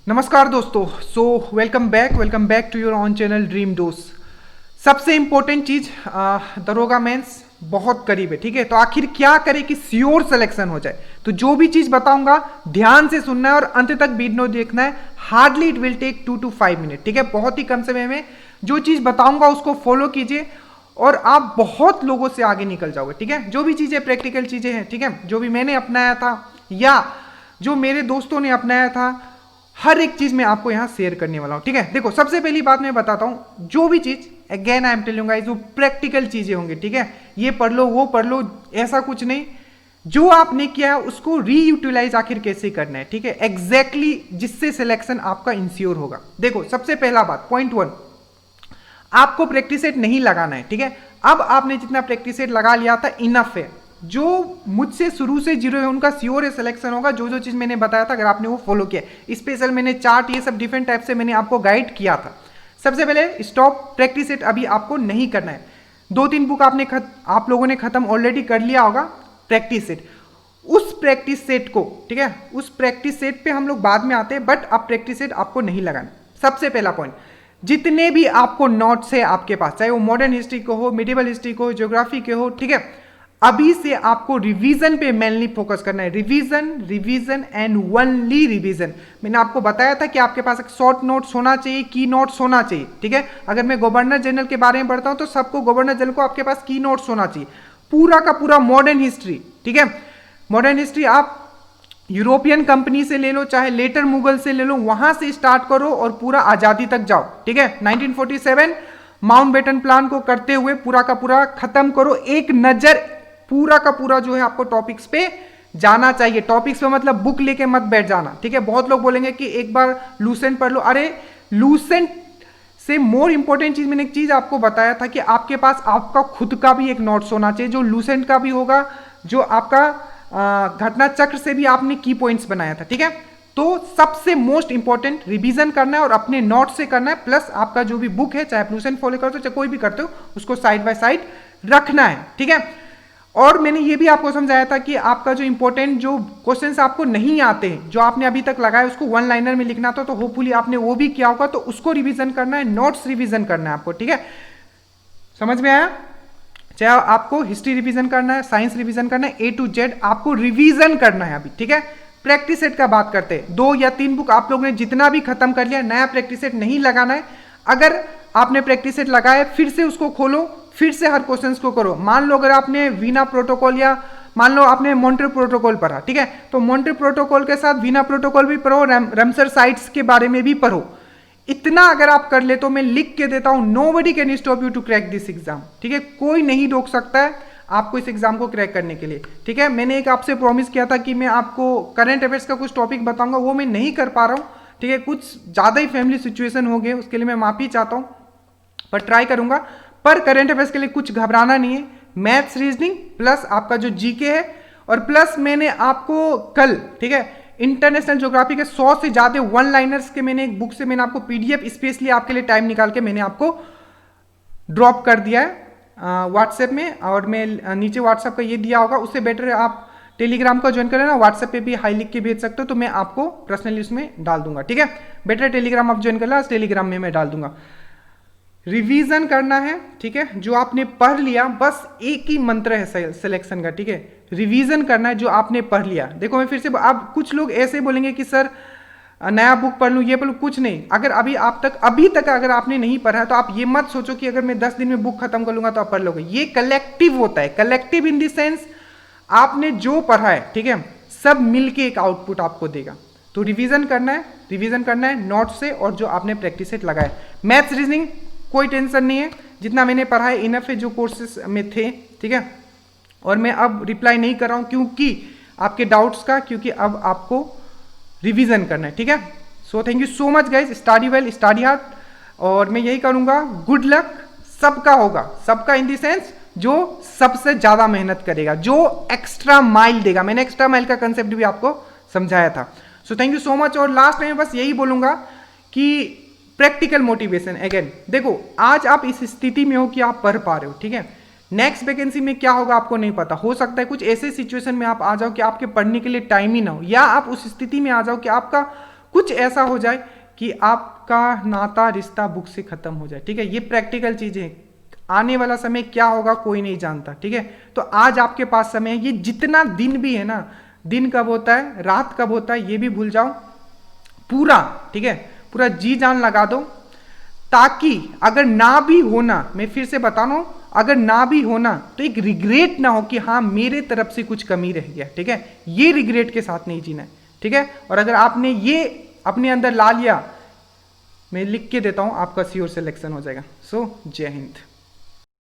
नमस्कार दोस्तों। Welcome back to your own channel Dream Dose. सबसे इंपॉर्टेंट चीज, दरोगा मेंस बहुत करीब है, ठीक है। तो आखिर क्या करें कि श्योर सिलेक्शन हो जाए। तो जो भी चीज बताऊंगा ध्यान से सुनना है और अंत तक वीडियो देखना है। Hardly it will take 2 to 5 minute, ठीक है। बहुत ही कम समय में जो चीज बताऊंगा उसको फॉलो कीजिए और आप बहुत लोगों से आगे निकल जाओगे, ठीक है। जो भी चीजें प्रैक्टिकल चीजें हैं, ठीक है, जो भी मैंने अपनाया था या जो मेरे दोस्तों ने अपनाया था, हर एक चीज मैं आपको यहां शेयर करने वाला हूं, ठीक है। देखो, सबसे पहली बात मैं बताता हूं, जो भी चीज again I am telling guys, वो प्रैक्टिकल चीजें होंगी, ठीक है। ये पढ़ लो वो पढ़ लो ऐसा कुछ नहीं। जो आपने किया है उसको रीयूटिलाइज आखिर कैसे करना है, ठीक है, एग्जैक्टली जिससे सिलेक्शन आपका इंश्योर होगा। देखो, सबसे पहला बात, पॉइंट 1, आपको प्रैक्टिस सेट नहीं लगाना है, ठीक है। अब आपने जितना प्रैक्टिस सेट लगा लिया था इनफ है। जो मुझसे शुरू से जीरो है उनका श्योर है सिलेक्शन होगा। जो जो चीज मैंने बताया था अगर आपने वो फॉलो किया, स्पेशल मैंने चार्ट ये सब डिफरेंट टाइप से मैंने आपको गाइड किया था। सबसे पहले स्टॉप प्रैक्टिस सेट अभी आपको नहीं करना है। 2-3 बुक आप लोगों ने खत्म ऑलरेडी कर लिया होगा प्रैक्टिस सेट। उस प्रैक्टिस सेट को, ठीक है, उस प्रैक्टिस सेट पे हम लोग बाद में आते हैं, बट अब प्रैक्टिस सेट आपको नहीं लगाना। सबसे पहला पॉइंट, जितने भी आपको नोट्स है आपके पास, चाहे वो मॉडर्न हिस्ट्री को हो, मिडिवल हिस्ट्री को हो, ज्योग्राफी के हो, ठीक है, अभी से आपको रिवीजन पे मेनली फोकस करना है। Revision revision and only revision. मैंने आपको बताया था कि आपके पास एक शॉर्ट नोट्स होना चाहिए, की नोट्स होना चाहिए, ठीक है। अगर मैं गवर्नर जनरल के बारे में पढ़ता हूं तो सबको गवर्नर जनरल को आपके पास की नोट्स होना चाहिए। पूरा का पूरा मॉडर्न हिस्ट्री, ठीक है, मॉडर्न हिस्ट्री आप यूरोपियन कंपनी से ले लो, चाहे लेटर मुगल से ले लो, वहां से स्टार्ट करो और पूरा आजादी तक जाओ, ठीक है। 1947 माउंटबेटन प्लान को करते हुए पूरा का पूरा खत्म करो। एक नजर पूरा का पूरा जो है आपको टॉपिक्स पे जाना चाहिए। टॉपिक्स पे मतलब बुक लेके मत बैठ जाना, ठीक है। बहुत लोग बोलेंगे कि एक बार लूसेंट पढ़ लो। अरे लूसेंट से मोर इंपॉर्टेंट चीज, मैंने एक चीज आपको बताया था कि आपके पास आपका खुद का भी एक नोट्स होना चाहिए, जो लूसेंट का भी होगा, जो आपका घटना चक्र से भी आपने की पॉइंट्स बनाया था, ठीक है। तो सबसे मोस्ट इंपॉर्टेंट रिवीजन करना है और अपने नोट्स से करना है, प्लस आपका जो भी बुक है, चाहे आप लूसेंट फॉलो करते हो चाहे कोई भी करते हो, उसको साइड बाय साइड रखना है, ठीक है। और मैंने ये भी आपको समझाया था कि आपका जो इंपॉर्टेंट जो क्वेश्चंस आपको नहीं आते हैं, जो आपने अभी तक लगाए, उसको वन लाइनर में लिखना था, तो होपफुली आपने वो भी किया होगा, तो उसको रिवीजन करना है, नोट्स रिवीजन करना है आपको, ठीक है। समझ में आया? चाहे आपको हिस्ट्री रिवीजन करना है, साइंस रिवीजन करना है, A to Z आपको रिवीजन करना है अभी, ठीक है। प्रैक्टिस सेट का बात करते हैं। 2 या 3 बुक आप लोगों ने जितना भी खत्म कर लिया, नया प्रैक्टिस सेट नहीं लगाना है। अगर आपने प्रैक्टिस सेट लगाया, फिर से उसको खोलो, फिर से हर क्वेश्चंस को करो। मान लो अगर आपने वीना प्रोटोकॉल या मान लो आपने मॉन्ट्रियल प्रोटोकॉल पढ़ा, ठीक है, तो मॉन्ट्रियल प्रोटोकॉल के साथ वीना प्रोटोकॉल भी पढ़ो, रमसर साइट्स के बारे में भी पढ़ो। इतना अगर आप कर ले तो मैं लिख के देता हूं, nobody can stop you to crack this exam, ठीक है। कोई नहीं रोक सकता है आपको इस एग्जाम को क्रैक करने के लिए, ठीक है। मैंने एक आपसे प्रॉमिस किया था कि मैं आपको करंट अफेयर्स का कुछ टॉपिक बताऊंगा, वो मैं नहीं कर पा रहा हूं, ठीक है। कुछ ज्यादा ही फैमिली सिचुएशन हो गए, उसके लिए मैं माफी चाहता हूं, पर ट्राई करूंगा। पर करंट अफेयर्स के लिए कुछ घबराना नहीं है। मैथ्स रीजनिंग प्लस आपका जो जीके है, और प्लस मैंने आपको कल, ठीक है, इंटरनेशनल ज्योग्राफी के 100 से ज्यादा वन लाइनर्स के मैंने एक बुक से मैंने आपको पीडीएफ स्पेशली आपके लिए टाइम निकाल के मैंने आपको ड्रॉप कर दिया है व्हाट्सएप में, और मैं नीचे व्हाट्सएप का ये दिया होगा। उससे बेटर है आप टेलीग्राम का ज्वाइन करें ना, व्हाट्सएप पे भी हाई लिख के भेज सकते हो, तो मैं आपको पर्सनली उसमें डाल दूंगा, ठीक है। बेटर टेलीग्राम आप ज्वाइन कर लो, टेलीग्राम में मैं डाल दूंगा। रिवीजन करना है, ठीक है, जो आपने पढ़ लिया, बस एक ही मंत्र है सिलेक्शन का, ठीक है, रिवीजन करना है जो आपने पढ़ लिया। देखो मैं फिर से, अब कुछ लोग ऐसे बोलेंगे कि सर नया बुक पढ़ लूँ, ये पढ़ लूँ, कुछ नहीं। अगर अभी तक अगर आपने नहीं पढ़ा है तो आप ये मत सोचो कि अगर मैं 10 दिन में बुक खत्म कर लूंगा तो आप पढ़ लोगे। ये कलेक्टिव होता है, कलेक्टिव इन द सेंस आपने जो पढ़ा है, ठीक है, सब मिलके एक आउटपुट आपको देगा। तो रिवीजन करना है नोट से, और जो आपने प्रैक्टिस सेट लगाया। मैथ्स रीजनिंग कोई टेंशन नहीं है, जितना मैंने पढ़ा है इनफ है, जो कोर्सेस में थे, ठीक है। और मैं अब रिप्लाई नहीं कर रहा हूं क्योंकि आपके डाउट्स का, क्योंकि अब आपको रिवीजन करना है, ठीक है। So thank you so much guys, study well, study hard, और मैं यही करूंगा। गुड लक सबका होगा, सबका इन दी सेंस जो सबसे ज्यादा मेहनत करेगा, जो एक्स्ट्रा माइल देगा। मैंने एक्स्ट्रा माइल का कंसेप्ट भी आपको समझाया था। So thank you so much. और लास्ट में बस यही बोलूंगा कि प्रैक्टिकल मोटिवेशन अगेन, देखो आज आप इस स्थिति में हो कि आप पढ़ पा रहे हो, ठीक है। नेक्स्ट वैकेंसी में क्या होगा आपको नहीं पता, हो सकता है कुछ ऐसे सिचुएशन में आप आ जाओ कि आपके पढ़ने के लिए टाइम ही ना हो, या आप उस स्थिति में आ जाओ कि आपका कुछ ऐसा हो जाए कि आपका नाता रिश्ता बुक से खत्म हो जाए, ठीक है। ये प्रैक्टिकल चीजें हैं, आने वाला समय क्या होगा कोई नहीं जानता, ठीक है। तो आज आपके पास समय है, ये जितना दिन भी है ना, दिन कब होता है रात कब होता है ये भी भूल जाओ, पूरा, ठीक है, पूरा जी जान लगा दो, ताकि अगर ना भी होना, मैं फिर से बता रहा हूं, अगर ना भी होना तो एक रिग्रेट ना हो कि हाँ मेरे तरफ से कुछ कमी रह गया, ठीक है। ये रिग्रेट के साथ नहीं जीना है, ठीक है। और अगर आपने ये अपने अंदर ला लिया, मैं लिख के देता हूं, आपका श्योर सिलेक्शन हो जाएगा। सो जय हिंद।